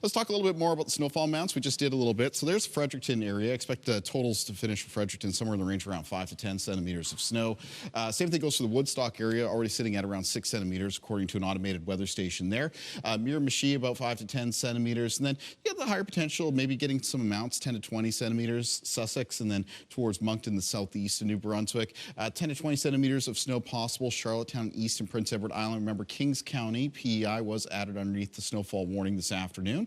Let's talk a little bit more about the snowfall amounts. We just did a little bit. So there's Fredericton area. I expect totals to finish for Fredericton somewhere in the range of around 5 to 10 centimeters of snow. Same thing goes for the Woodstock area, already sitting at around 6 centimeters, according to an automated weather station there. Miramichi, about 5 to 10 centimeters. And then you have the higher potential, maybe getting some amounts, 10 to 20 centimeters, Sussex, and then towards Moncton, the southeast of New Brunswick. 10 to 20 centimeters of snow possible, Charlottetown, East, and Prince Edward Island. Remember, Kings County, PEI, was added underneath the snowfall warning this afternoon.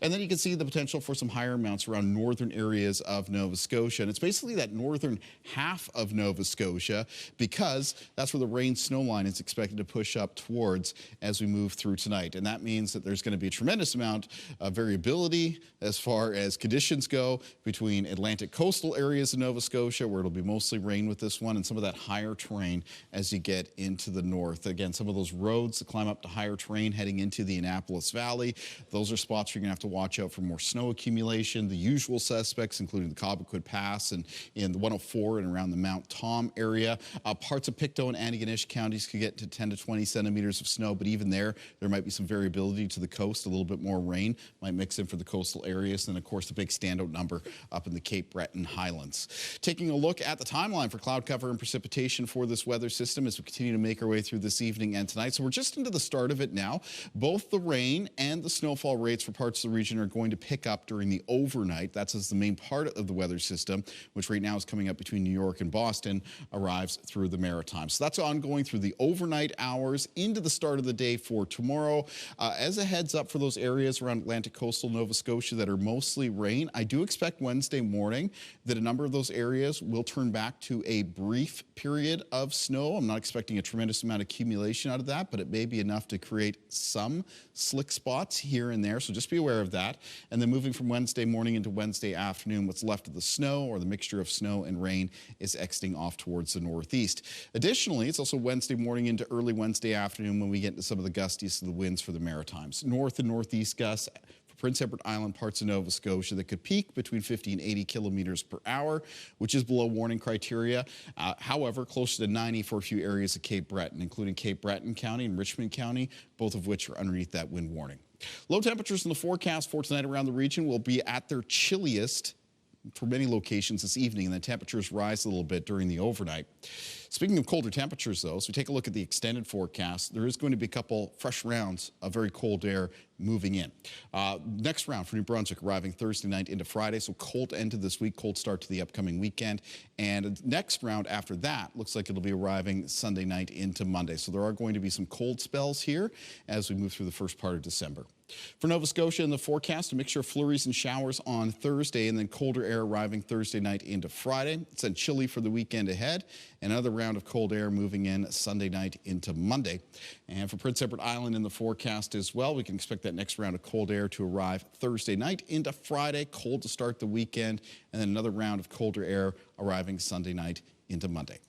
And then you can see the potential for some higher amounts around northern areas of Nova Scotia. And it's basically that northern half of Nova Scotia because that's where the rain snow line is expected to push up towards as we move through tonight. And that means that there's going to be a tremendous amount of variability as far as conditions go between Atlantic coastal areas of Nova Scotia, where it'll be mostly rain with this one, and some of that higher terrain as you get into the north. Again, some of those roads that climb up to higher terrain heading into the Annapolis Valley, those are spots you're going to have to watch out for more snow accumulation. The usual suspects, including the Cobequid Pass and in the 104 and around the Mount Tom area. Parts of Pictou and Antigonish counties could get to 10 to 20 centimeters of snow, but even there might be some variability to the coast. A little bit more rain might mix in for the coastal areas. And then, of course, the big standout number up in the Cape Breton Highlands. Taking a look at the timeline for cloud cover and precipitation for this weather system as we continue to make our way through this evening and tonight. So we're just into the start of it now. Both the rain and the snowfall rates for parts of the region are going to pick up during the overnight. That's as the main part of the weather system, which right now is coming up between New York and Boston, arrives through the Maritimes. So that's ongoing through the overnight hours into the start of the day for tomorrow. As a heads up for those areas around Atlantic coastal Nova Scotia that are mostly rain, I do expect Wednesday morning that a number of those areas will turn back to a brief period of snow. I'm not expecting a tremendous amount of accumulation out of that, but it may be enough to create some slick spots here and there, so just be aware of that. And then moving from Wednesday morning into Wednesday afternoon, what's left of the snow or the mixture of snow and rain is exiting off towards the northeast. Additionally, it's also Wednesday morning into early Wednesday afternoon when we get into some of the gustiest of the winds for the Maritimes. North and northeast gusts for Prince Edward Island, parts of Nova Scotia that could peak between 50 and 80 kilometers per hour, which is below warning criteria. However, closer to 90 for a few areas of Cape Breton, including Cape Breton County and Richmond County, both of which are underneath that wind warning. Low temperatures in the forecast for tonight around the region will be at their chilliest for many locations this evening, and then temperatures rise a little bit during the overnight. Speaking of colder temperatures, though, so we take a look at the extended forecast. There is going to be a couple fresh rounds of very cold air moving in. Next round for New Brunswick arriving Thursday night into Friday, so cold end to this week, cold start to the upcoming weekend. And next round after that looks like it'll be arriving Sunday night into Monday. So there are going to be some cold spells here as we move through the first part of December. For Nova Scotia in the forecast, a mixture of flurries and showers on Thursday, and then colder air arriving Thursday night into Friday. It's then chilly for the weekend ahead. Another round of cold air moving in Sunday night into Monday. And for Prince Edward Island in the forecast as well, we can expect that next round of cold air to arrive Thursday night into Friday, cold to start the weekend, and then another round of colder air arriving Sunday night into Monday.